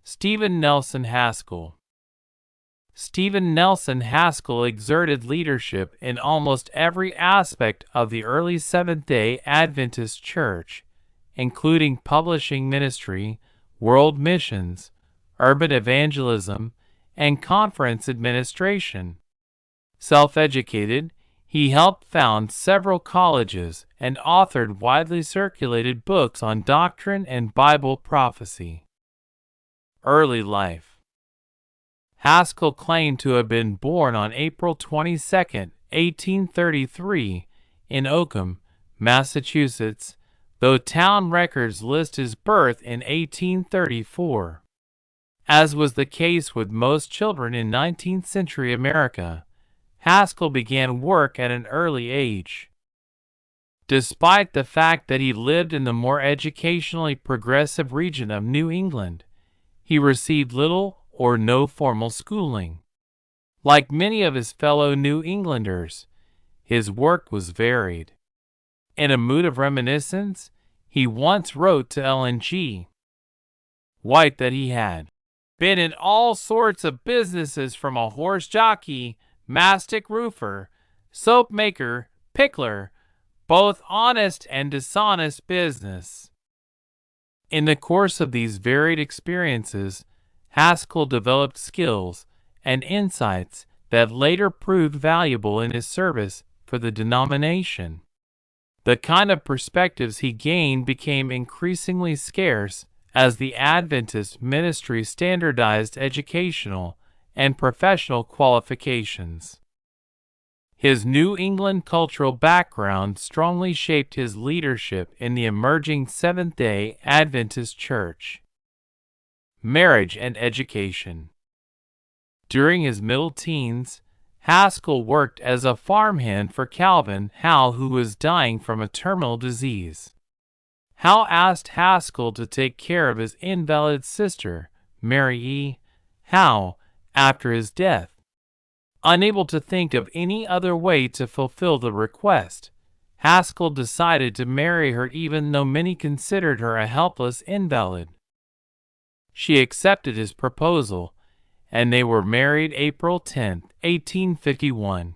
Stephen Nelson Haskell. Stephen Nelson Haskell exerted leadership in almost every aspect of the early Seventh-day Adventist Church, including publishing ministry, world missions, urban evangelism, and conference administration. Self-educated, he helped found several colleges and authored widely circulated books on doctrine and Bible prophecy. Early life. Haskell claimed to have been born on April 22, 1833, in Oakham, Massachusetts, though town records list his birth in 1834. As was the case with most children in 19th century America, Haskell began work at an early age. Despite the fact that he lived in the more educationally progressive region of New England, he received little or no formal schooling. Like many of his fellow New Englanders, his work was varied. In a mood of reminiscence, he once wrote to Ellen G. White that he had been in all sorts of businesses, from a horse jockey, mastic roofer, soap maker, pickler, both honest and dishonest business. In the course of these varied experiences, Haskell developed skills and insights that later proved valuable in his service for the denomination. The kind of perspectives he gained became increasingly scarce as the Adventist ministry standardized educational and professional qualifications. His New England cultural background strongly shaped his leadership in the emerging Seventh-day Adventist Church. Marriage and education. During his middle teens, Haskell worked as a farmhand for Calvin Howe, who was dying from a terminal disease. Howe asked Haskell to take care of his invalid sister, Mary E. Howe, after his death. Unable to think of any other way to fulfill the request, Haskell decided to marry her, even though many considered her a helpless invalid. She accepted his proposal, and they were married April 10, 1851.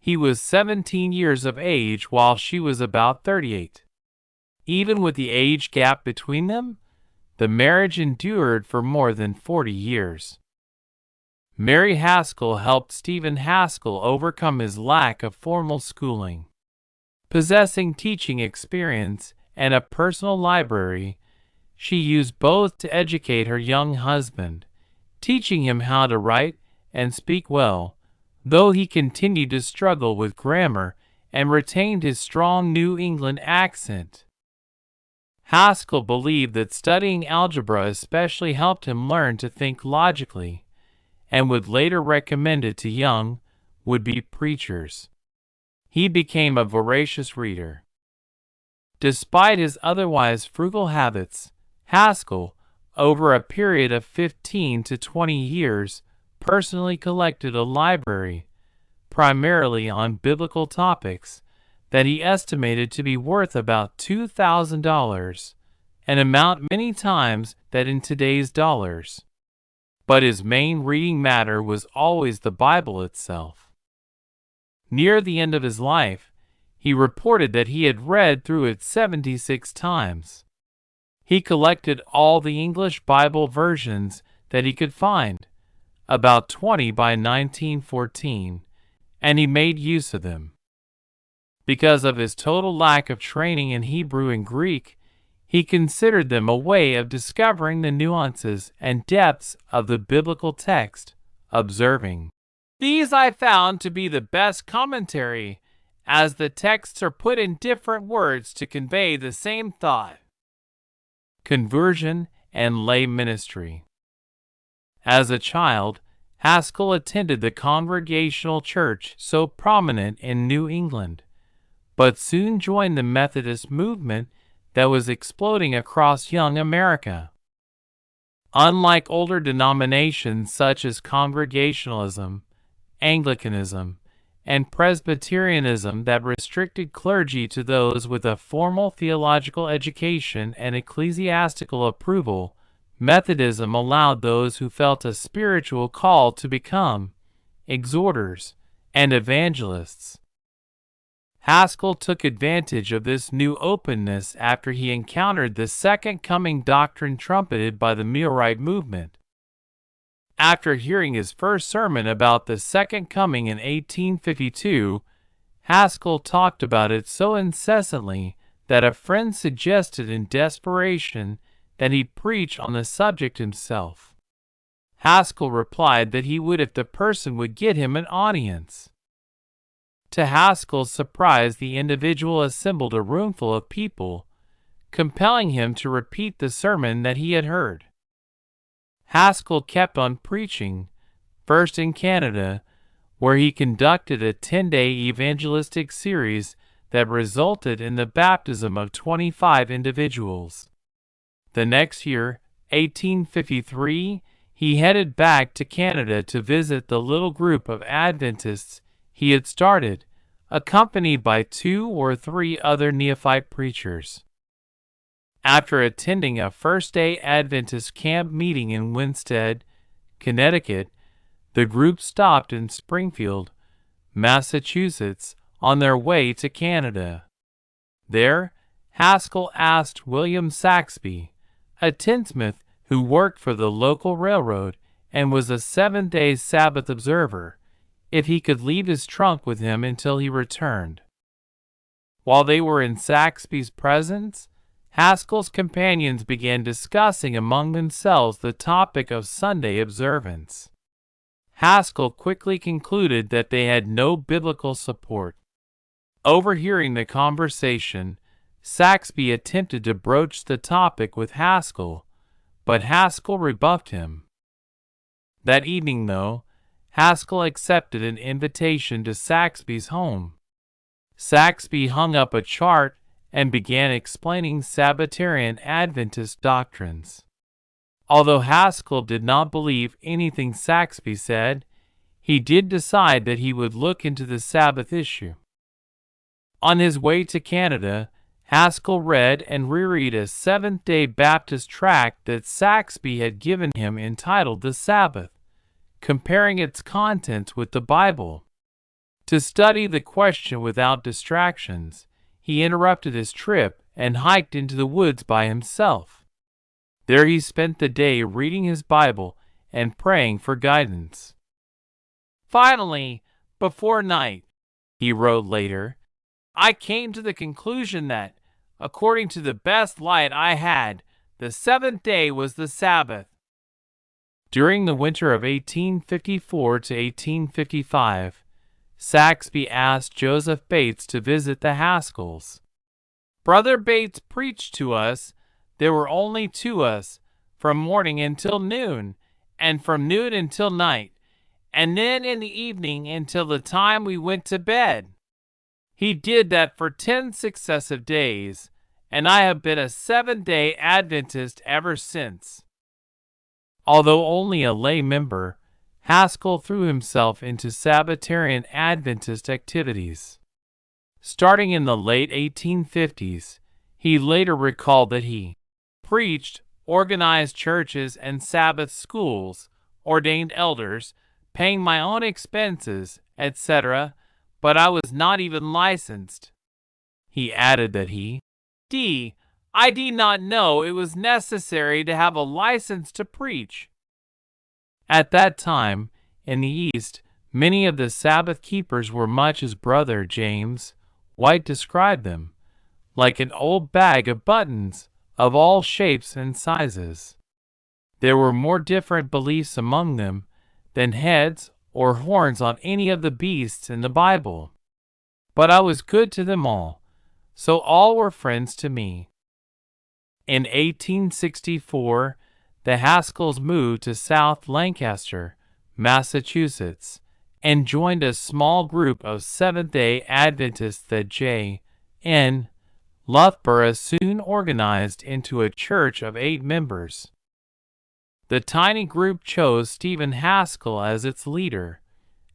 He was 17 years of age while she was about 38. Even with the age gap between them, the marriage endured for more than 40 years. Mary Haskell helped Stephen Haskell overcome his lack of formal schooling. Possessing teaching experience and a personal library, she used both to educate her young husband, teaching him how to write and speak well, though he continued to struggle with grammar and retained his strong New England accent. Haskell believed that studying algebra especially helped him learn to think logically, and would later recommend it to young, would-be preachers. He became a voracious reader. Despite his otherwise frugal habits, Haskell, over a period of 15 to 20 years, personally collected a library, primarily on biblical topics, that he estimated to be worth about $2,000, an amount many times that in today's dollars. But his main reading matter was always the Bible itself. Near the end of his life, he reported that he had read through it 76 times. He collected all the English Bible versions that he could find, about 20 by 1914, and he made use of them. Because of his total lack of training in Hebrew and Greek, he considered them a way of discovering the nuances and depths of the biblical text, observing, "These I found to be the best commentary, as the texts are put in different words to convey the same thought." Conversion and lay ministry. As a child, Haskell attended the Congregational church so prominent in New England, but soon joined the Methodist movement that was exploding across young America. Unlike older denominations such as Congregationalism, Anglicanism, and Presbyterianism that restricted clergy to those with a formal theological education and ecclesiastical approval, Methodism allowed those who felt a spiritual call to become exhorters and evangelists. Haskell took advantage of this new openness after he encountered the Second Coming doctrine trumpeted by the Millwright movement. After hearing his first sermon about the Second Coming in 1852, Haskell talked about it so incessantly that a friend suggested in desperation that he preach on the subject himself. Haskell replied that he would if the person would get him an audience. To Haskell's surprise, the individual assembled a roomful of people, compelling him to repeat the sermon that he had heard. Haskell kept on preaching, first in Canada, where he conducted a 10-day evangelistic series that resulted in the baptism of 25 individuals. The next year, 1853, he headed back to Canada to visit the little group of Adventists he had started, accompanied by 2 or 3 other neophyte preachers. After attending a first-day Adventist camp meeting in Winsted, Connecticut, the group stopped in Springfield, Massachusetts, on their way to Canada. There, Haskell asked William Saxby, a tinsmith who worked for the local railroad and was a Seventh-day Sabbath observer, if he could leave his trunk with him until he returned. While they were in Saxby's presence, Haskell's companions began discussing among themselves the topic of Sunday observance. Haskell quickly concluded that they had no biblical support. Overhearing the conversation, Saxby attempted to broach the topic with Haskell, but Haskell rebuffed him. That evening, though, Haskell accepted an invitation to Saxby's home. Saxby hung up a chart and began explaining Sabbatarian Adventist doctrines. Although Haskell did not believe anything Saxby said, he did decide that he would look into the Sabbath issue. On his way to Canada, Haskell read and reread a Seventh-day Baptist tract that Saxby had given him entitled The Sabbath, comparing its contents with the Bible. To study the question without distractions, he interrupted his trip and hiked into the woods by himself. There he spent the day reading his Bible and praying for guidance. Finally, before night, he wrote later, I came to the conclusion that, according to the best light I had, the seventh day was the Sabbath. During the winter of 1854 to 1855, Saxby asked Joseph Bates to visit the Haskells. Brother Bates preached to us. There were only 2 us, from morning until noon, and from noon until night, and then in the evening until the time we went to bed. He did that for 10 successive days, and I have been a Seventh-day Adventist ever since. Although only a lay member, Haskell threw himself into Sabbatarian Adventist activities. Starting in the late 1850s, he later recalled that he preached, organized churches and Sabbath schools, ordained elders, paying my own expenses, etc., but I was not even licensed. He added that I did not know it was necessary to have a license to preach. At that time, in the East, many of the Sabbath keepers were much as Brother James White described them, like an old bag of buttons, of all shapes and sizes. There were more different beliefs among them than heads or horns on any of the beasts in the Bible. But I was good to them all, so all were friends to me. In 1864, the Haskells moved to South Lancaster, Massachusetts, and joined a small group of Seventh-day Adventists that J.N. Loughborough soon organized into a church of 8 members. The tiny group chose Stephen Haskell as its leader,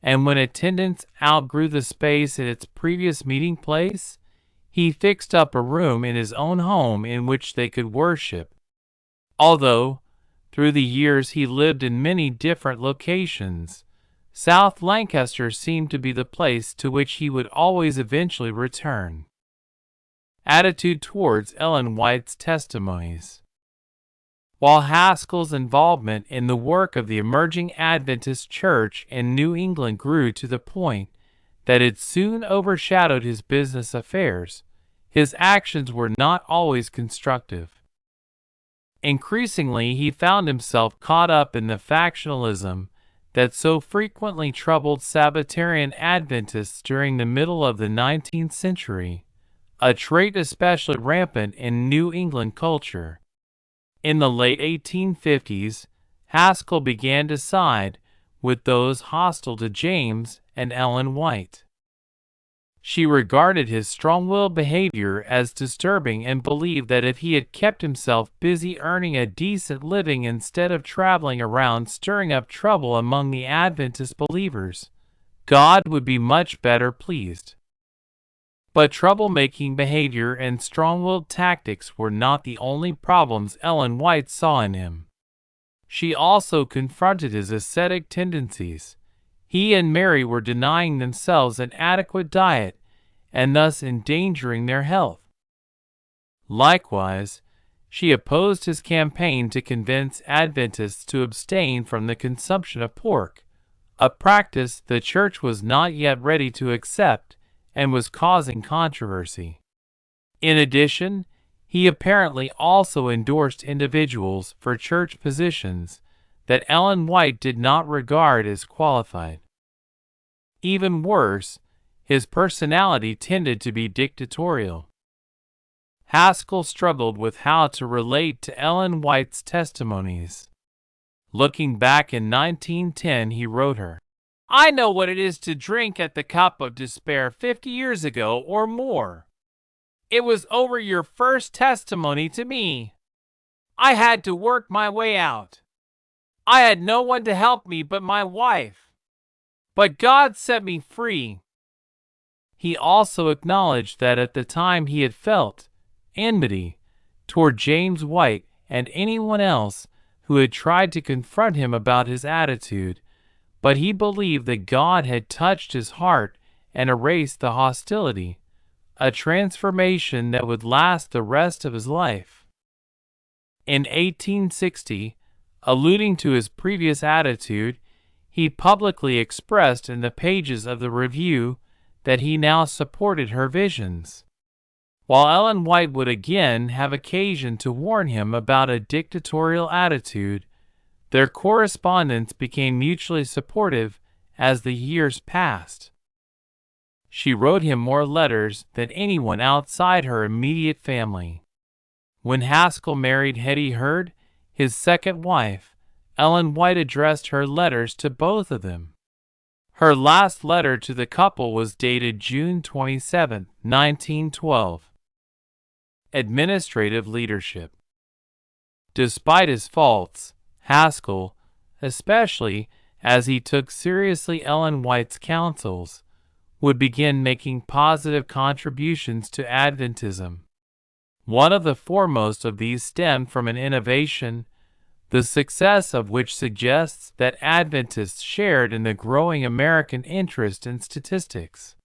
and when attendance outgrew the space at its previous meeting place, he fixed up a room in his own home in which they could worship. Although Through the years he lived in many different locations. South Lancaster seemed to be the place to which he would always eventually return. Attitude towards Ellen White's testimonies. While Haskell's involvement in the work of the emerging Adventist church in New England grew to the point that it soon overshadowed his business affairs, his actions were not always constructive. Increasingly, he found himself caught up in the factionalism that so frequently troubled Sabbatarian Adventists during the middle of the 19th century, a trait especially rampant in New England culture. In the late 1850s, Haskell began to side with those hostile to James and Ellen White. She regarded his strong-willed behavior as disturbing and believed that if he had kept himself busy earning a decent living instead of traveling around stirring up trouble among the Adventist believers, God would be much better pleased. But troublemaking behavior and strong-willed tactics were not the only problems Ellen White saw in him. She also confronted his ascetic tendencies. He and Mary were denying themselves an adequate diet and thus endangering their health. Likewise, she opposed his campaign to convince Adventists to abstain from the consumption of pork, a practice the church was not yet ready to accept and was causing controversy. In addition, he apparently also endorsed individuals for church positions that Ellen White did not regard as qualified. Even worse, his personality tended to be dictatorial. Haskell struggled with how to relate to Ellen White's testimonies. Looking back in 1910, he wrote her, "I know what it is to drink at the cup of despair 50 years ago or more. It was over your first testimony to me. I had to work my way out. I had no one to help me but my wife. But God set me free." He also acknowledged that at the time he had felt enmity toward James White and anyone else who had tried to confront him about his attitude, but he believed that God had touched his heart and erased the hostility, a transformation that would last the rest of his life. In 1860, alluding to his previous attitude, he publicly expressed in the pages of the Review that he now supported her visions. While Ellen White would again have occasion to warn him about a dictatorial attitude, their correspondence became mutually supportive as the years passed. She wrote him more letters than anyone outside her immediate family. When Haskell married Hetty Hurd, his second wife, Ellen White addressed her letters to both of them. Her last letter to the couple was dated June 27, 1912. Administrative leadership. Despite his faults, Haskell, especially as he took seriously Ellen White's counsels, would begin making positive contributions to Adventism. One of the foremost of these stemmed from an innovation, the success of which suggests that Adventists shared in the growing American interest in statistics.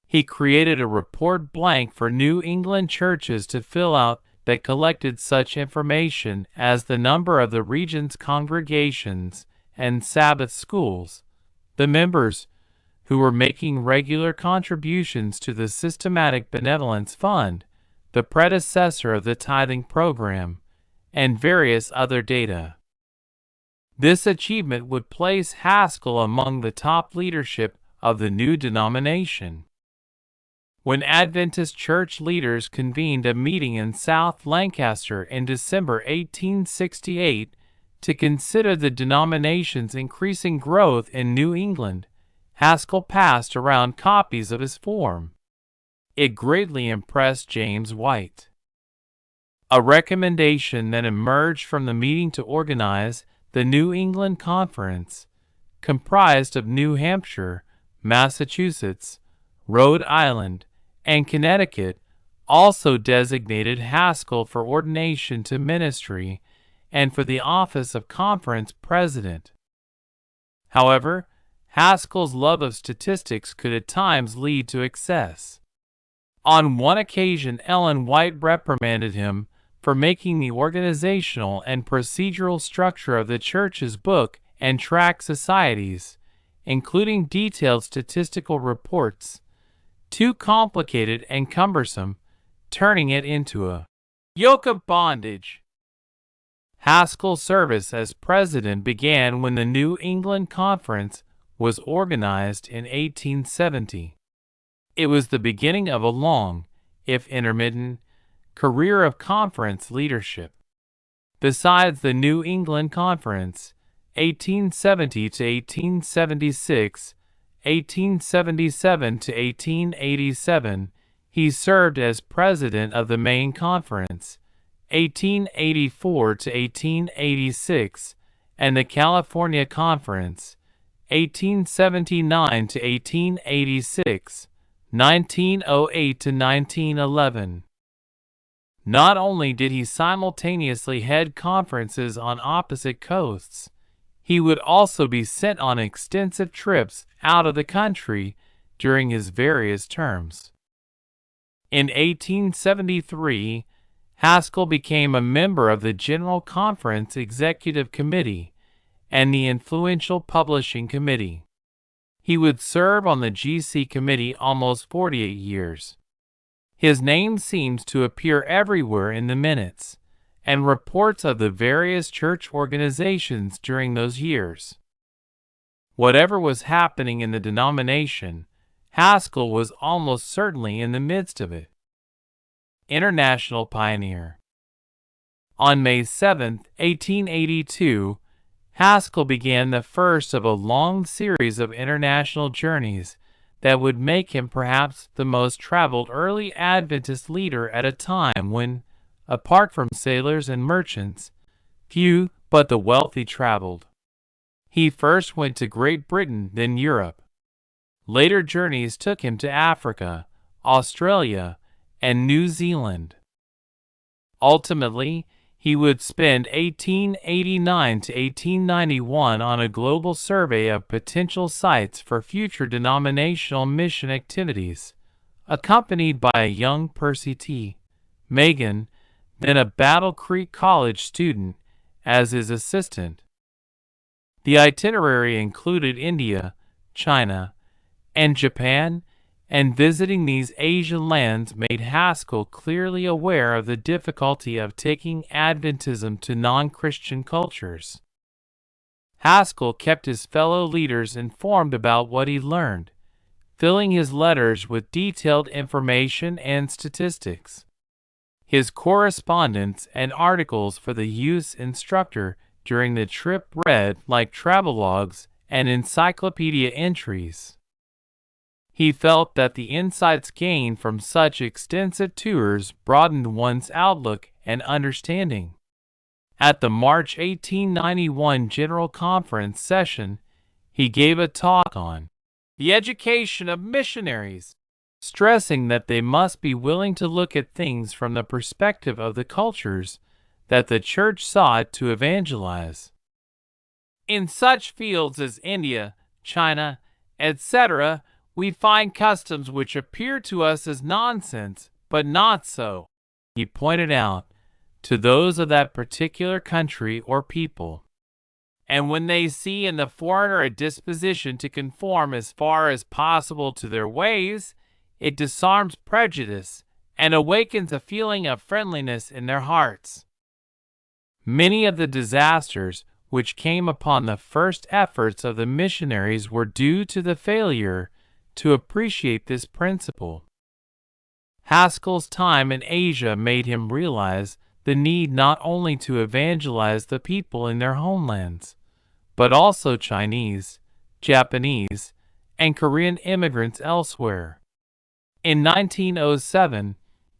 He created a report blank for New England churches to fill out that collected such information as the number of the region's congregations and Sabbath schools, the members who were making regular contributions to the Systematic Benevolence Fund, the predecessor of the tithing program, and various other data. This achievement would place Haskell among the top leadership of the new denomination. When Adventist church leaders convened a meeting in South Lancaster in December 1868 to consider the denomination's increasing growth in New England, Haskell passed around copies of his form. It greatly impressed James White. A recommendation that emerged from the meeting to organize the New England Conference, comprised of New Hampshire, Massachusetts, Rhode Island, and Connecticut, also designated Haskell for ordination to ministry and for the office of conference president. However, Haskell's love of statistics could at times lead to excess. On one occasion, Ellen White reprimanded him for making the organizational and procedural structure of the church's book and tract societies, including detailed statistical reports, too complicated and cumbersome, turning it into a yoke of bondage. Haskell's service as president began when the New England Conference was organized in 1870. It was the beginning of a long, if intermittent, career of conference leadership. Besides the New England Conference, 1870 to 1876, 1877 to 1887, he served as president of the Maine Conference, 1884 to 1886, and the California Conference, 1879 to 1886, 1908 to 1911. Not only did he simultaneously head conferences on opposite coasts, he would also be sent on extensive trips out of the country during his various terms. In 1873, Haskell became a member of the General Conference Executive Committee and the influential Publishing Committee. He would serve on the GC Committee almost 48 years. His name seems to appear everywhere in the minutes and reports of the various church organizations during those years. Whatever was happening in the denomination, Haskell was almost certainly in the midst of it. International pioneer. On May 7, 1882, Haskell began the first of a long series of international journeys that would make him perhaps the most traveled early Adventist leader at a time when, apart from sailors and merchants, few but the wealthy traveled. He first went to Great Britain, then Europe. Later journeys took him to Africa, Australia, and New Zealand. Ultimately, he would spend 1889 to 1891 on a global survey of potential sites for future denominational mission activities, accompanied by a young Percy T. Megan, then a Battle Creek College student, as his assistant. The itinerary included India, China, and Japan, and visiting these Asian lands made Haskell clearly aware of the difficulty of taking Adventism to non-Christian cultures. Haskell kept his fellow leaders informed about what he learned, filling his letters with detailed information and statistics. His correspondence and articles for the youth's instructor during the trip read like travelogues and encyclopedia entries. He felt that the insights gained from such extensive tours broadened one's outlook and understanding. At the March 1891 General Conference session, he gave a talk on the education of missionaries, stressing that they must be willing to look at things from the perspective of the cultures that the church sought to evangelize. In such fields as India, China, etc., we find customs which appear to us as nonsense, but not so, he pointed out, to those of that particular country or people. And when they see in the foreigner a disposition to conform as far as possible to their ways, it disarms prejudice and awakens a feeling of friendliness in their hearts. Many of the disasters which came upon the first efforts of the missionaries were due to the failure to appreciate this principle. Haskell's time in Asia made him realize the need not only to evangelize the people in their homelands, but also Chinese, Japanese, and Korean immigrants elsewhere. In 1907,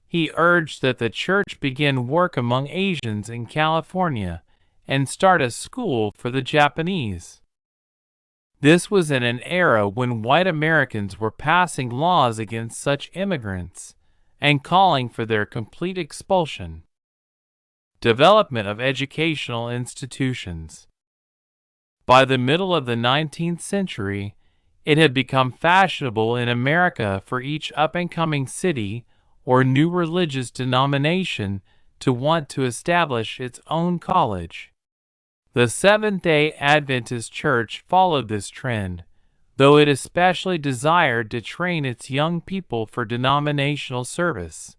he urged that the church begin work among Asians in California and start a school for the Japanese. This was in an era when white Americans were passing laws against such immigrants and calling for their complete expulsion. Development of educational institutions. By the middle of the 19th century, it had become fashionable in America for each up-and-coming city or new religious denomination to want to establish its own college. The Seventh-day Adventist Church followed this trend, though it especially desired to train its young people for denominational service.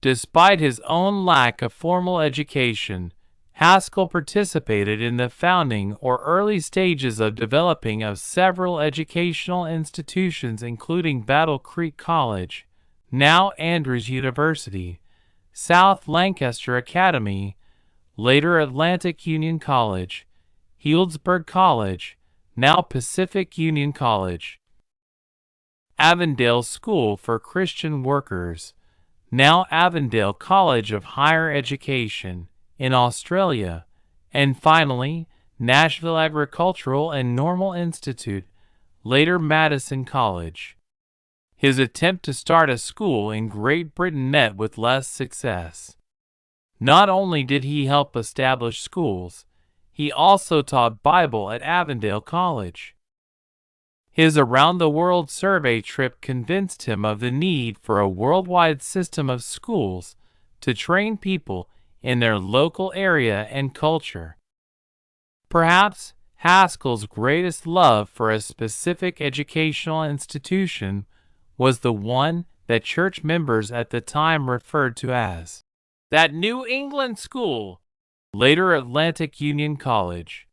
Despite his own lack of formal education, Haskell participated in the founding or early stages of developing of several educational institutions, including Battle Creek College, now Andrews University, South Lancaster Academy, later Atlantic Union College, Healdsburg College, now Pacific Union College, Avondale School for Christian Workers, now Avondale College of Higher Education, in Australia, and finally, Nashville Agricultural and Normal Institute, later Madison College. His attempt to start a school in Great Britain met with less success. Not only did he help establish schools, he also taught Bible at Avondale College. His around-the-world survey trip convinced him of the need for a worldwide system of schools to train people in their local area and culture. Perhaps Haskell's greatest love for a specific educational institution was the one that church members at the time referred to as that New England school, later Atlantic Union College.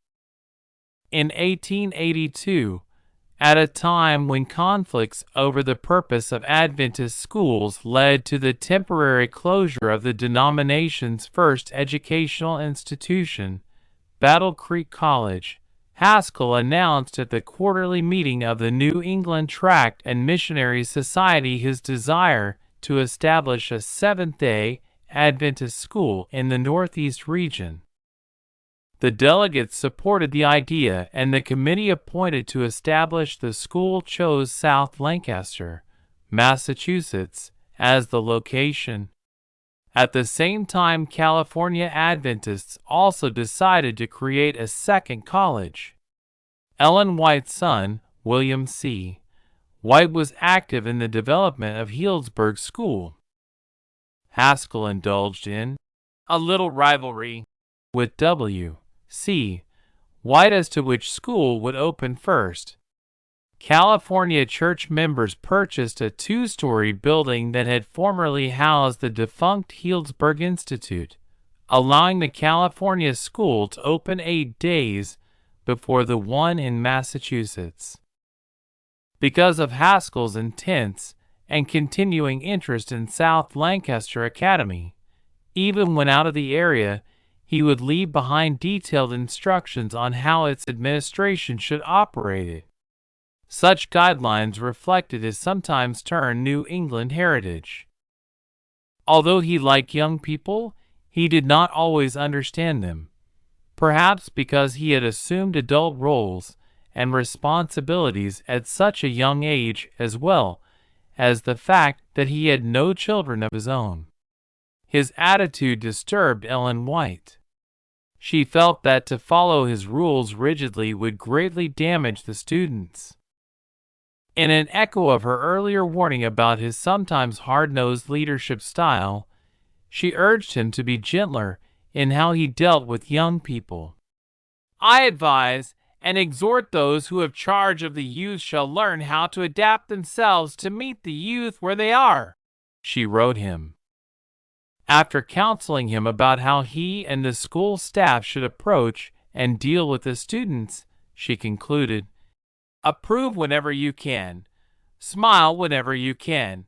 In 1882, at a time when conflicts over the purpose of Adventist schools led to the temporary closure of the denomination's first educational institution, Battle Creek College, Haskell announced at the quarterly meeting of the New England Tract and Missionary Society his desire to establish a Seventh-day Adventist school in the Northeast region. The delegates supported the idea, and the committee appointed to establish the school chose South Lancaster, Massachusetts, as the location. At the same time, California Adventists also decided to create a second college. Ellen White's son, William C. White, was active in the development of Healdsburg School. Haskell indulged in a little rivalry with W. C. White as to which school would open first. California church members purchased a two-story building that had formerly housed the defunct Healdsburg Institute, allowing the California school to open 8 days before the one in Massachusetts. Because of Haskell's intense and continuing interest in South Lancaster Academy, even when out of the area, he would leave behind detailed instructions on how its administration should operate it. Such guidelines reflected his sometimes turned New England heritage. Although he liked young people, he did not always understand them, perhaps because he had assumed adult roles and responsibilities at such a young age, as well as the fact that he had no children of his own. His attitude disturbed Ellen White. She felt that to follow his rules rigidly would greatly damage the students. In an echo of her earlier warning about his sometimes hard-nosed leadership style, she urged him to be gentler in how he dealt with young people. "I advise and exhort those who have charge of the youth shall learn how to adapt themselves to meet the youth where they are," she wrote him. After counseling him about how he and the school staff should approach and deal with the students, she concluded, "Approve whenever you can. Smile whenever you can.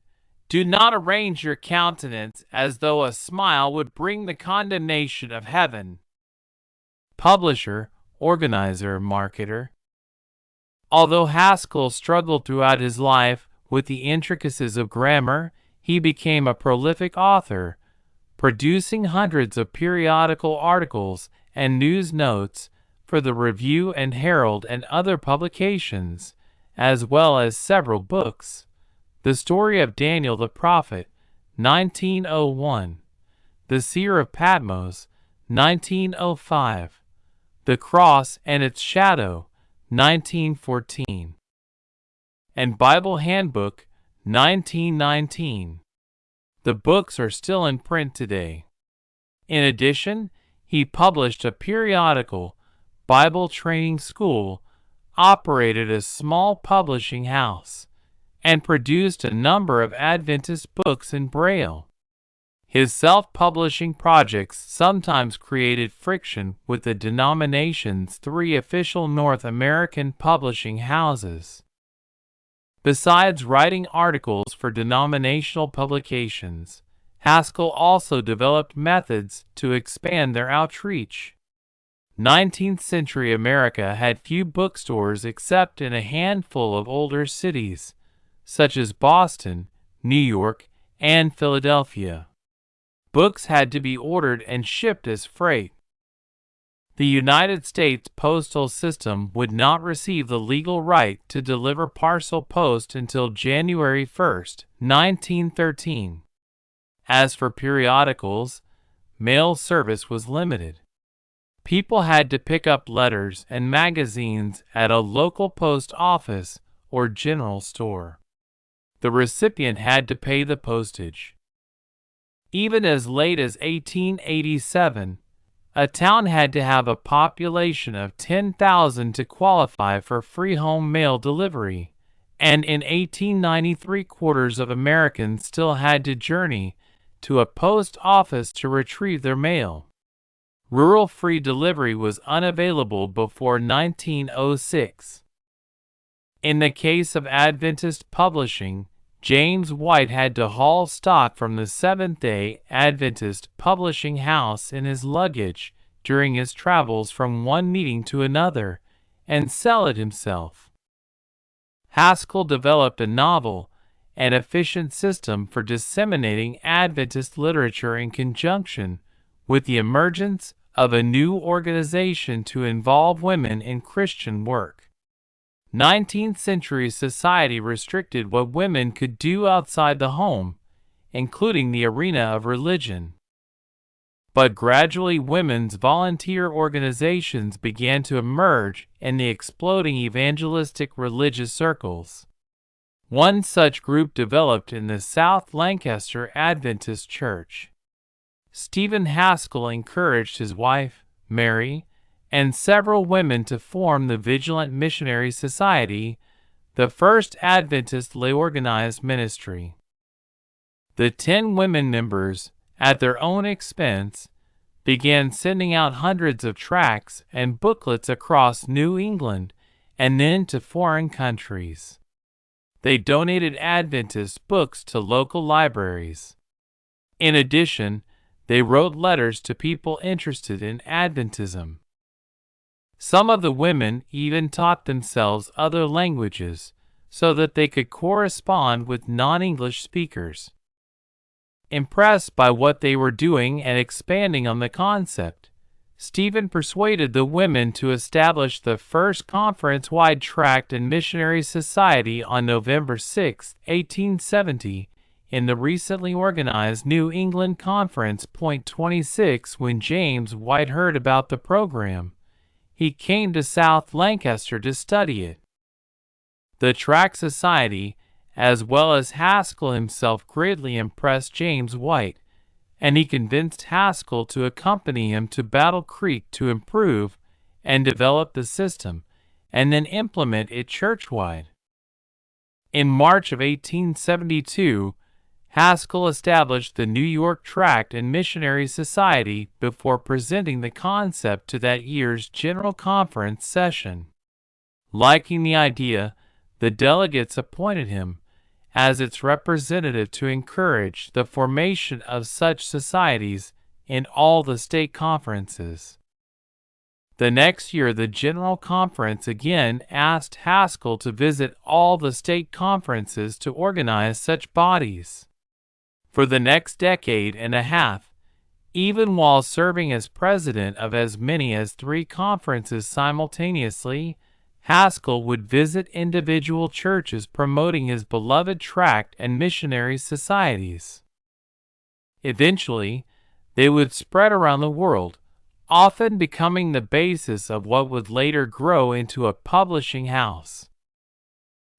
Do not arrange your countenance as though a smile would bring the condemnation of heaven." Publisher, organizer, marketer. Although Haskell struggled throughout his life with the intricacies of grammar, he became a prolific author, producing hundreds of periodical articles and news notes for the Review and Herald and other publications, as well as several books. The Story of Daniel the Prophet, 1901. The Seer of Patmos, 1905. The Cross and Its Shadow, 1914. And Bible Handbook, 1919. The books are still in print today. In addition, he published a periodical, Bible Training School, operated a small publishing house, and produced a number of Adventist books in Braille. His self-publishing projects sometimes created friction with the denomination's 3 official North American publishing houses. Besides writing articles for denominational publications, Haskell also developed methods to expand their outreach. 19th century America had few bookstores except in a handful of older cities, such as Boston, New York, and Philadelphia. Books had to be ordered and shipped as freight. The United States postal system would not receive the legal right to deliver parcel post until January 1, 1913. As for periodicals, mail service was limited. People had to pick up letters and magazines at a local post office or general store. The recipient had to pay the postage. Even as late as 1887, a town had to have a population of 10,000 to qualify for free home mail delivery, and in 1890 3/4 of Americans still had to journey to a post office to retrieve their mail. Rural free delivery was unavailable before 1906. In the case of Adventist publishing, James White had to haul stock from the Seventh-day Adventist Publishing House in his luggage during his travels from one meeting to another, and sell it himself. Haskell developed a novel and efficient system for disseminating Adventist literature in conjunction with the emergence of a new organization to involve women in Christian work. 19th century society restricted what women could do outside the home, including the arena of religion. But gradually women's volunteer organizations began to emerge in the exploding evangelistic religious circles. One such group developed in the South Lancaster Adventist Church. Stephen Haskell encouraged his wife, Mary, and several women to form the Vigilant Missionary Society, the first Adventist lay-organized ministry. The 10 women members, at their own expense, began sending out hundreds of tracts and booklets across New England and then to foreign countries. They donated Adventist books to local libraries. In addition, they wrote letters to people interested in Adventism. Some of the women even taught themselves other languages so that they could correspond with non-English speakers. Impressed by what they were doing and expanding on the concept, Stephen persuaded the women to establish the first conference-wide tract and missionary society on November 6, 1870, in the recently organized New England Conference. 26 When James White heard about the program, he came to South Lancaster to study it. The Tract Society, as well as Haskell himself, greatly impressed James White, and he convinced Haskell to accompany him to Battle Creek to improve and develop the system, and then implement it churchwide. In March of 1872, Haskell established the New York Tract and Missionary Society before presenting the concept to that year's General Conference session. Liking the idea, the delegates appointed him as its representative to encourage the formation of such societies in all the state conferences. The next year, the General Conference again asked Haskell to visit all the state conferences to organize such bodies. For the next decade and a half, even while serving as president of as many as 3 conferences simultaneously, Haskell would visit individual churches promoting his beloved tract and missionary societies. Eventually, They would spread around the world, often becoming the basis of what would later grow into a publishing house.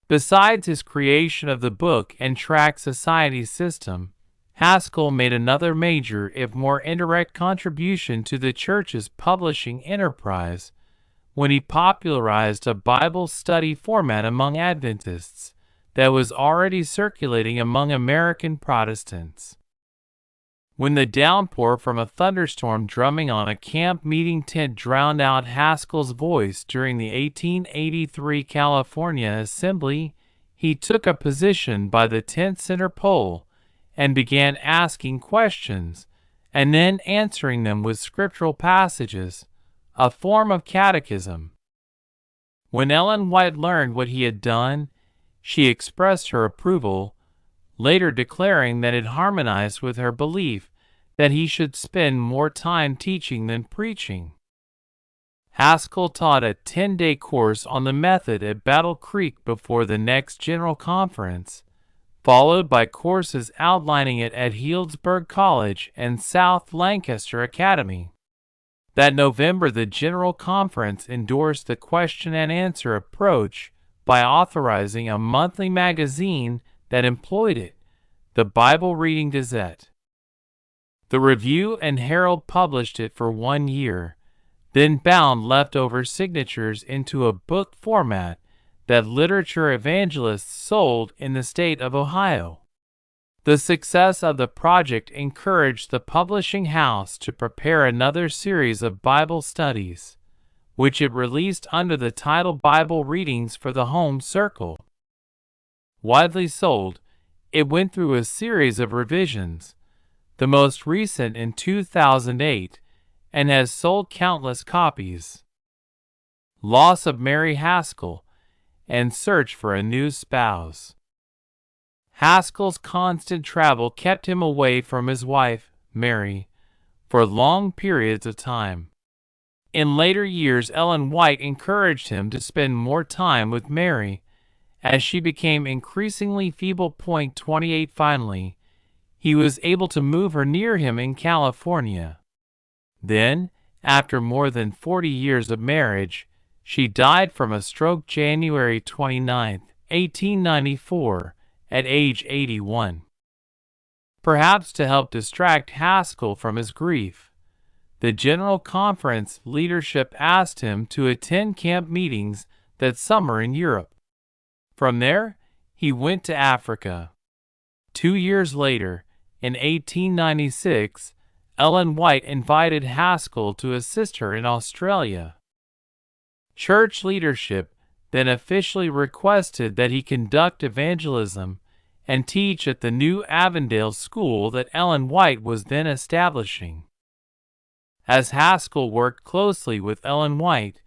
Besides his creation of the book and tract society system, Haskell made another major, if more indirect, contribution to the church's publishing enterprise when he popularized a Bible study format among Adventists that was already circulating among American Protestants. When the downpour from a thunderstorm drumming on a camp meeting tent drowned out Haskell's voice during the 1883 California Assembly, he took a position by the tent center pole and began asking questions and then answering them with scriptural passages, a form of catechism. When Ellen White learned what he had done, she expressed her approval, later declaring that it harmonized with her belief that he should spend more time teaching than preaching. Haskell taught a 10-day course on the method at Battle Creek before the next General Conference, followed by courses outlining it at Healdsburg College and South Lancaster Academy. That November, the General Conference endorsed the question-and-answer approach by authorizing a monthly magazine that employed it, the Bible Reading Gazette. The Review and Herald published it for 1 year, then bound leftover signatures into a book format that literature evangelists sold in the state of Ohio. The success of the project encouraged the publishing house to prepare another series of Bible studies, which it released under the title Bible Readings for the Home Circle. Widely sold, it went through a series of revisions, the most recent in 2008, and has sold countless copies. Loss of Mary Haskell and Search for a New Spouse. Haskell's constant travel kept him away from his wife, Mary, for long periods of time. In later years, Ellen White encouraged him to spend more time with Mary. As she became increasingly feeble. 28 Finally, he was able to move her near him in California. Then, after more than 40 years of marriage, she died from a stroke January 29, 1894, at age 81. Perhaps to help distract Haskell from his grief, the General Conference leadership asked him to attend camp meetings that summer in Europe. From there, he went to Africa. 2 years later, in 1896, Ellen White invited Haskell to assist her in Australia. Church leadership then officially requested that he conduct evangelism and teach at the new Avondale school that Ellen White was then establishing. As Haskell worked closely with Ellen White,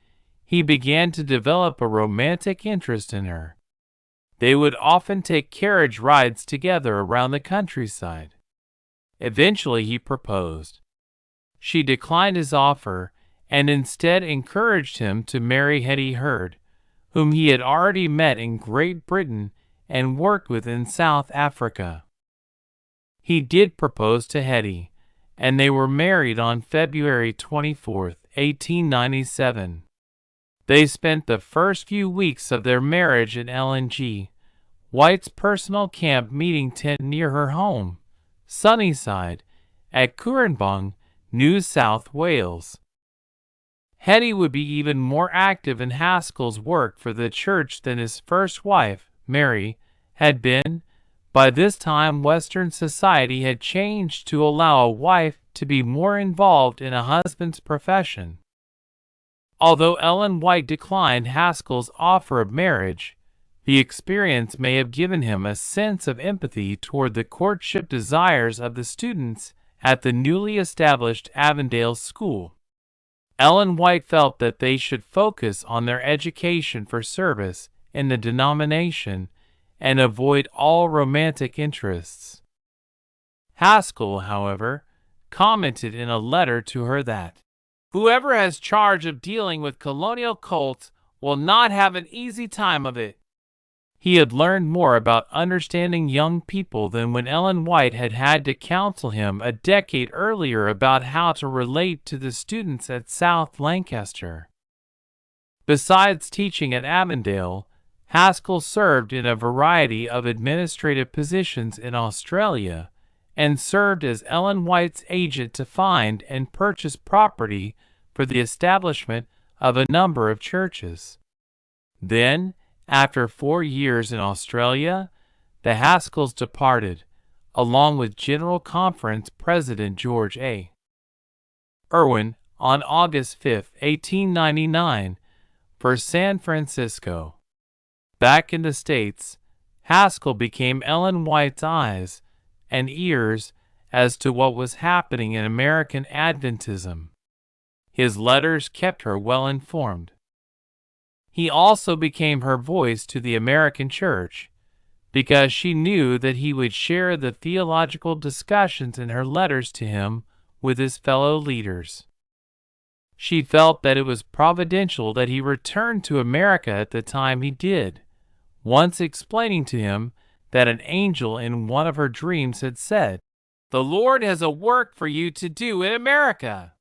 he began to develop a romantic interest in her. They would often take carriage rides together around the countryside. Eventually he proposed. She declined his offer and instead encouraged him to marry Hetty Hurd, whom he had already met in Great Britain and worked with in South Africa. He did propose to Hetty, and they were married on February 24, 1897. They spent the first few weeks of their marriage in Ellen G. White's personal camp meeting tent near her home, Sunnyside, at Cooranbong, New South Wales. Hetty would be even more active in Haskell's work for the church than his first wife, Mary, had been. By this time, Western society had changed to allow a wife to be more involved in a husband's profession. Although Ellen White declined Haskell's offer of marriage, the experience may have given him a sense of empathy toward the courtship desires of the students at the newly established Avondale School. Ellen White felt that they should focus on their education for service in the denomination and avoid all romantic interests. Haskell, however, commented in a letter to her that, "Whoever has charge of dealing with colonial cults will not have an easy time of it. He had learned more about understanding young people than when Ellen White had had to counsel him a decade earlier about how to relate to the students at South Lancaster. Besides teaching at Avondale, Haskell served in a variety of administrative positions in Australia and served as Ellen White's agent to find and purchase property for the establishment of a number of churches. Then, after 4 years in Australia, the Haskells departed, along with General Conference President George A. Irwin, on August 5, 1899, for San Francisco. Back in the States, Haskell became Ellen White's eyes and ears as to what was happening in American Adventism. His letters kept her well informed. He also became her voice to the American Church, because she knew that he would share the theological discussions in her letters to him with his fellow leaders. She felt that it was providential that he returned to America at the time he did, once explaining to him that an angel in one of her dreams had said, "The Lord has a work for you to do in America."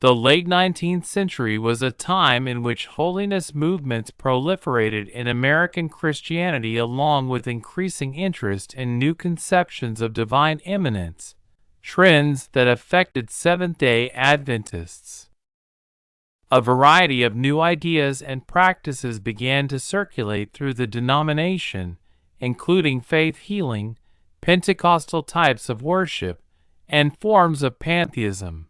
The late 19th century was a time in which holiness movements proliferated in American Christianity, along with increasing interest in new conceptions of divine immanence, trends that affected Seventh-day Adventists. A variety of new ideas and practices began to circulate through the denomination, including faith healing, Pentecostal types of worship, and forms of pantheism.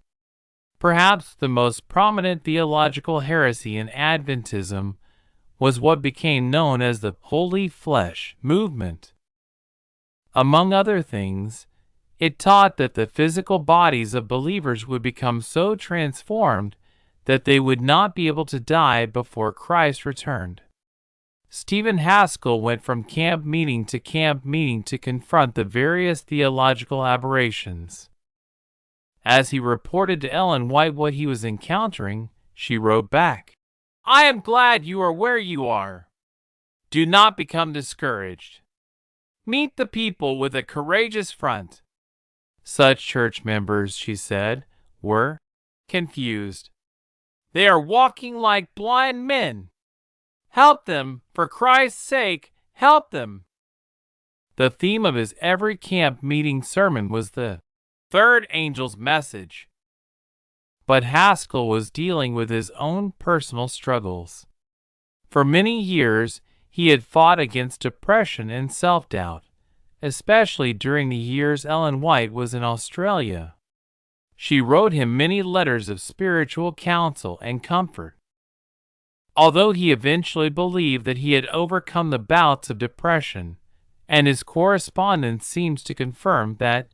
Perhaps the most prominent theological heresy in Adventism was what became known as the Holy Flesh movement. Among other things, it taught that the physical bodies of believers would become so transformed that they would not be able to die before Christ returned. Stephen Haskell went from camp meeting to camp meeting to confront the various theological aberrations. As he reported to Ellen White what he was encountering, she wrote back, "I am glad you are where you are. Do not become discouraged. Meet the people with a courageous front." Such church members, she said, were confused. "They are walking like blind men. Help them, for Christ's sake, help them." The theme of his every camp meeting sermon was the third angel's message. But Haskell was dealing with his own personal struggles. For many years, he had fought against depression and self-doubt, especially during the years Ellen White was in Australia. She wrote him many letters of spiritual counsel and comfort. Although he eventually believed that he had overcome the bouts of depression, and his correspondence seems to confirm that,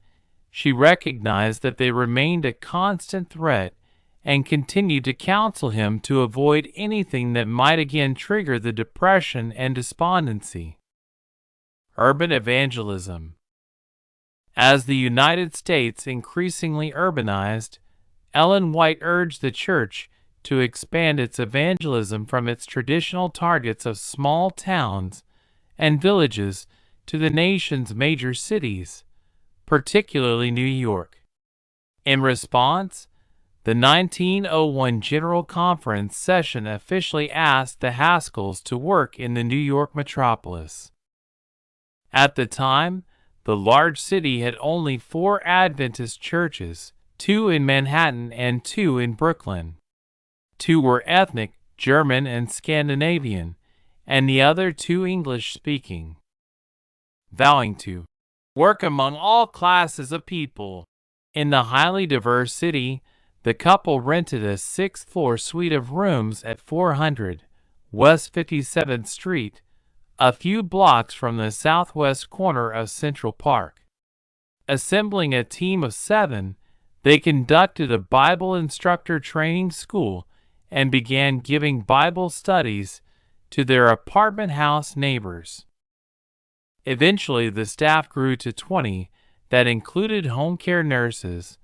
she recognized that they remained a constant threat and continued to counsel him to avoid anything that might again trigger the depression and despondency. Urban evangelism. As the United States increasingly urbanized, Ellen White urged the church to expand its evangelism from its traditional targets of small towns and villages to the nation's major cities, particularly New York. In response, the 1901 General Conference session officially asked the Haskells to work in the New York metropolis. At the time, the large city had only 4 Adventist churches, 2 in Manhattan and 2 in Brooklyn. 2 were ethnic, German and Scandinavian, and the other 2 English-speaking. Vowing to work among all classes of people. In the highly diverse city, the couple rented a 6th-floor suite of rooms at 400 West 57th Street, a few blocks from the southwest corner of Central Park. Assembling a team of 7, they conducted a Bible instructor training school and began giving Bible studies to their apartment house neighbors. Eventually, the staff grew to 20 that included home care nurses,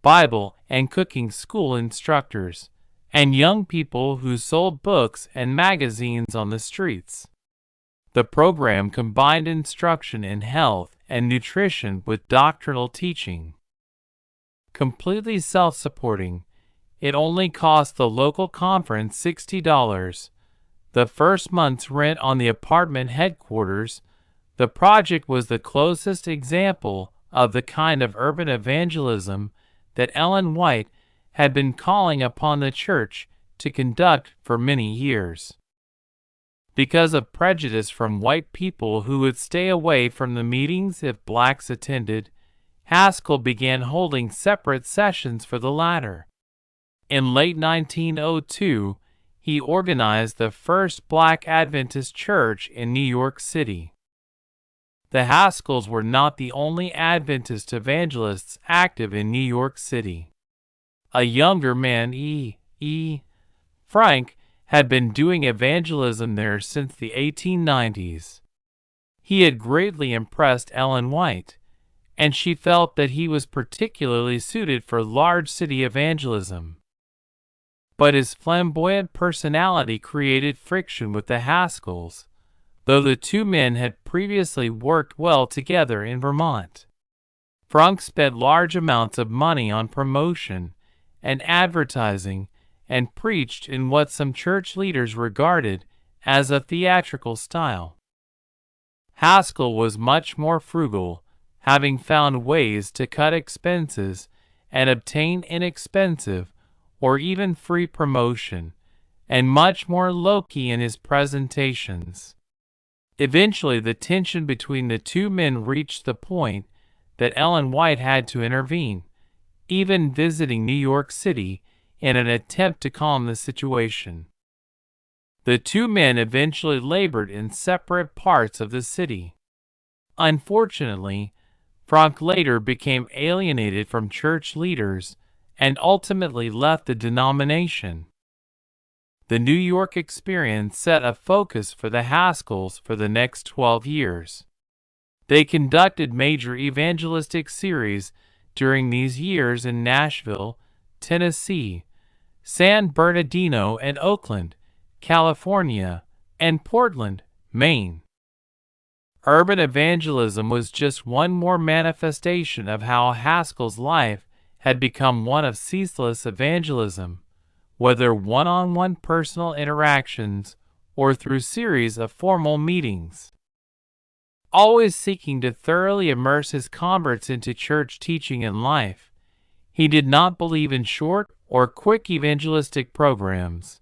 Bible and cooking school instructors, and young people who sold books and magazines on the streets. The program combined instruction in health and nutrition with doctrinal teaching. Completely self-supporting, it only cost the local conference $60. The first month's rent on the apartment headquarters. The project was the closest example of the kind of urban evangelism that Ellen White had been calling upon the church to conduct for many years. Because of prejudice from white people who would stay away from the meetings if blacks attended, Haskell began holding separate sessions for the latter. In late 1902, he organized the first Black Adventist church in New York City. The Haskells were not the only Adventist evangelists active in New York City. A younger man, Frank, had been doing evangelism there since the 1890s. He had greatly impressed Ellen White, and she felt that he was particularly suited for large city evangelism. But his flamboyant personality created friction with the Haskells, though the two men had previously worked well together in Vermont. Frank spent large amounts of money on promotion and advertising and preached in what some church leaders regarded as a theatrical style. Haskell was much more frugal, having found ways to cut expenses and obtain inexpensive or even free promotion, and much more low-key in his presentations. Eventually, the tension between the two men reached the point that Ellen White had to intervene, even visiting New York City in an attempt to calm the situation. The two men eventually labored in separate parts of the city. Unfortunately, Frank later became alienated from church leaders and ultimately left the denomination. The New York experience set a focus for the Haskells for the next 12 years. They conducted major evangelistic series during these years in Nashville, Tennessee, San Bernardino and Oakland, California, and Portland, Maine. Urban evangelism was just one more manifestation of how Haskell's life had become one of ceaseless evangelism, whether one-on-one personal interactions or through series of formal meetings. Always seeking to thoroughly immerse his converts into church teaching and life, he did not believe in short or quick evangelistic programs,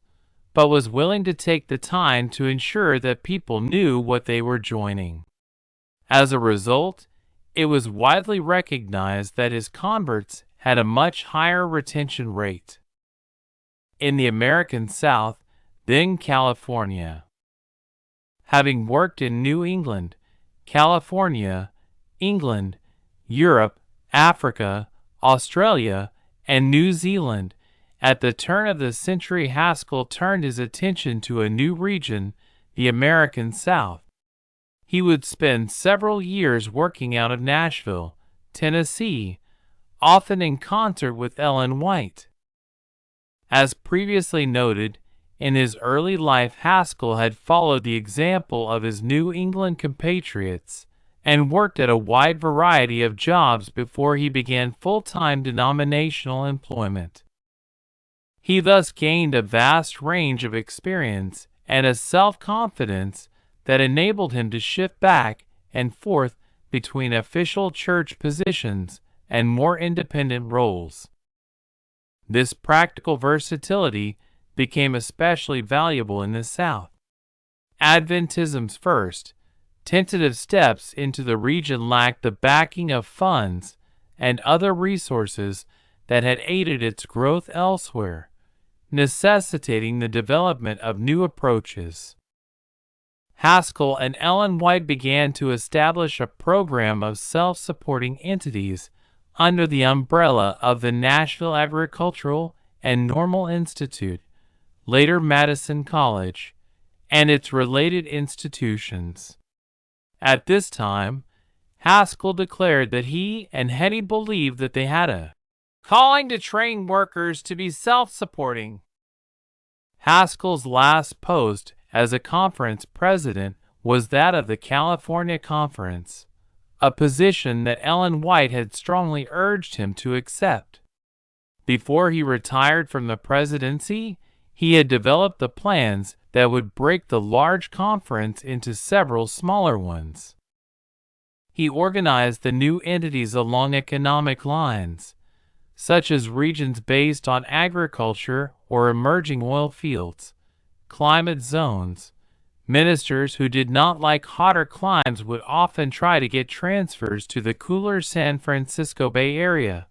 but was willing to take the time to ensure that people knew what they were joining. As a result, it was widely recognized that his converts had a much higher retention rate. In the American South, then California. Having worked in New England, California, England, Europe, Africa, Australia, and New Zealand, at the turn of the century Haskell turned his attention to a new region, the American South. He would spend several years working out of Nashville, Tennessee, often in concert with Ellen White. As previously noted, in his early life Haskell had followed the example of his New England compatriots and worked at a wide variety of jobs before he began full-time denominational employment. He thus gained a vast range of experience and a self-confidence that enabled him to shift back and forth between official church positions and more independent roles. This practical versatility became especially valuable in the South. Adventism's first, tentative steps into the region lacked the backing of funds and other resources that had aided its growth elsewhere, necessitating the development of new approaches. Haskell and Ellen White began to establish a program of self-supporting entities under the umbrella of the Nashville Agricultural and Normal Institute, later Madison College, and its related institutions. At this time, Haskell declared that he and Hetty believed that they had a calling to train workers to be self-supporting. Haskell's last post as a conference president was that of the California Conference, a position that Ellen White had strongly urged him to accept. Before he retired from the presidency, he had developed the plans that would break the large conference into several smaller ones. He organized the new entities along economic lines, such as regions based on agriculture or emerging oil fields, climate zones. Ministers who did not like hotter climes would often try to get transfers to the cooler San Francisco Bay Area.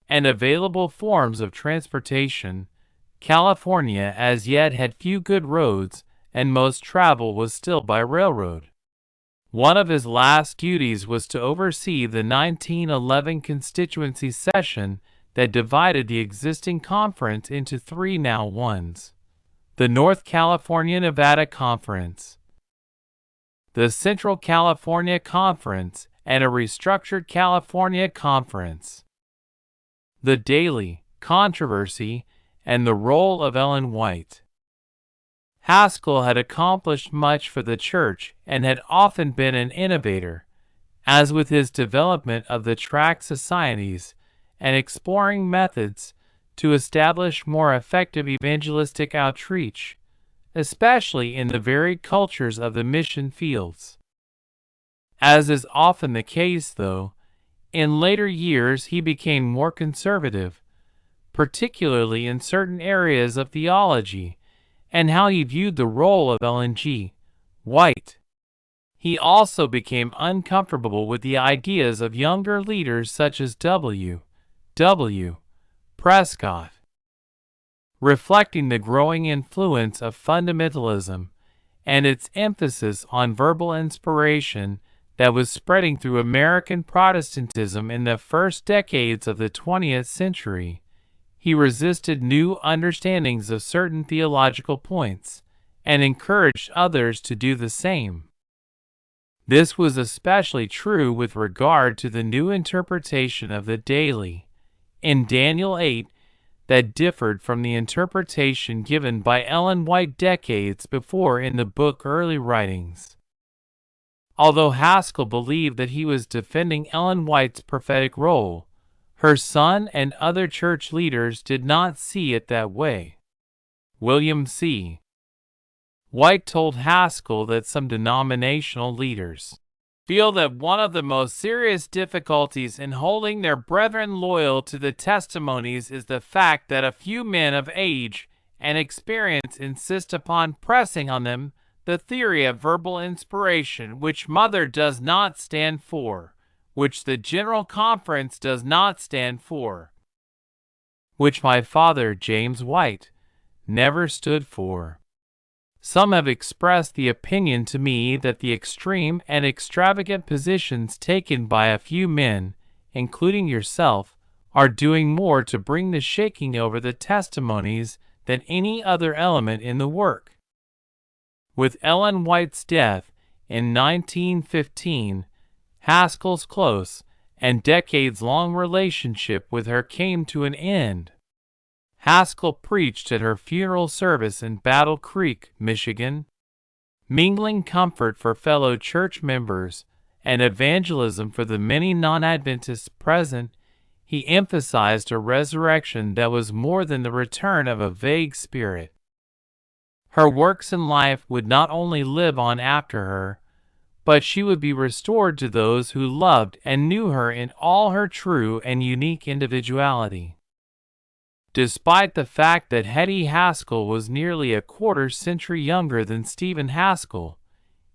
And available forms of transportation. California as yet had few good roads, and most travel was still by railroad. One of his last duties was to oversee the 1911 constituency session that divided the existing conference into three now ones: the North California-Nevada Conference, the Central California Conference, and a restructured California Conference. The daily controversy and the role of Ellen White. Haskell had accomplished much for the church and had often been an innovator, as with his development of the tract societies and exploring methods to establish more effective evangelistic outreach, especially in the varied cultures of the mission fields. As is often the case, though, in later years he became more conservative, particularly in certain areas of theology, and how he viewed the role of Ellen G. White. He also became uncomfortable with the ideas of younger leaders such as W. W. Prescott. Reflecting the growing influence of fundamentalism and its emphasis on verbal inspiration that was spreading through American Protestantism in the first decades of the 20th century, he resisted new understandings of certain theological points and encouraged others to do the same. This was especially true with regard to the new interpretation of the daily in Daniel 8 that differed from the interpretation given by Ellen White decades before in the book's early writings. Although Haskell believed that he was defending Ellen White's prophetic role, her son and other church leaders did not see it that way. William C. White told Haskell that some denominational leaders feel that one of the most serious difficulties in holding their brethren loyal to the testimonies is the fact that a few men of age and experience insist upon pressing on them the theory of verbal inspiration, which Mother does not stand for, which the General Conference does not stand for, which my father, James White, never stood for. Some have expressed the opinion to me that the extreme and extravagant positions taken by a few men, including yourself, are doing more to bring the shaking over the testimonies than any other element in the work. With Ellen White's death in 1915, Haskell's close and decades-long relationship with her came to an end. Haskell preached at her funeral service in Battle Creek, Michigan. Mingling comfort for fellow church members and evangelism for the many non-Adventists present, he emphasized a resurrection that was more than the return of a vague spirit. Her works in life would not only live on after her, but she would be restored to those who loved and knew her in all her true and unique individuality. Despite the fact that Hetty Haskell was nearly a quarter-century younger than Stephen Haskell,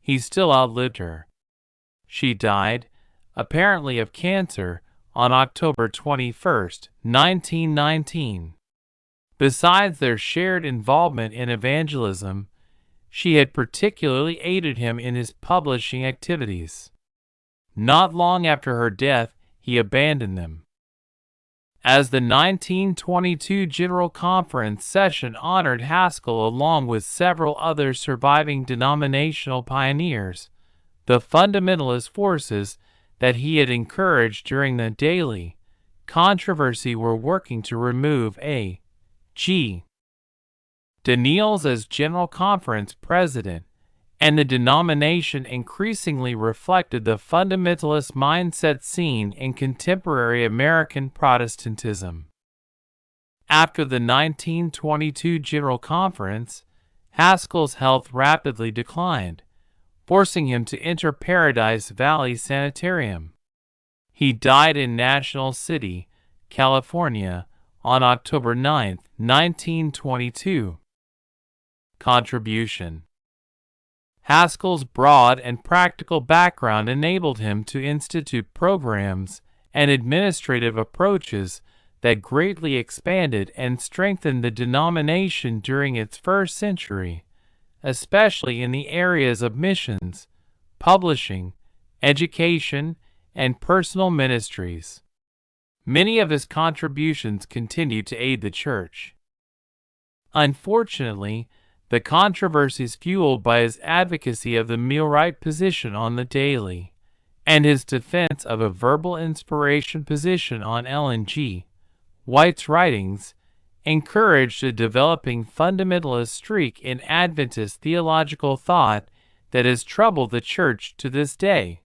he still outlived her. She died, apparently of cancer, on October 21, 1919. Besides their shared involvement in evangelism, she had particularly aided him in his publishing activities. Not long after her death, he abandoned them. As the 1922 General Conference session honored Haskell along with several other surviving denominational pioneers, the fundamentalist forces that he had encouraged during the daily controversy were working to remove A. G. Daniels as General Conference President and the denomination increasingly reflected the fundamentalist mindset seen in contemporary American Protestantism. After the 1922 General Conference, Haskell's health rapidly declined, forcing him to enter Paradise Valley Sanitarium. He died in National City, California, on October 9, 1922. Contribution. Haskell's broad and practical background enabled him to institute programs and administrative approaches that greatly expanded and strengthened the denomination during its first century, especially in the areas of missions, publishing, education, and personal ministries. Many of his contributions continue to aid the Church. Unfortunately, the controversies fueled by his advocacy of the Millwright position on the daily, and his defense of a verbal inspiration position on Ellen G. White's writings, encouraged a developing fundamentalist streak in Adventist theological thought that has troubled the Church to this day.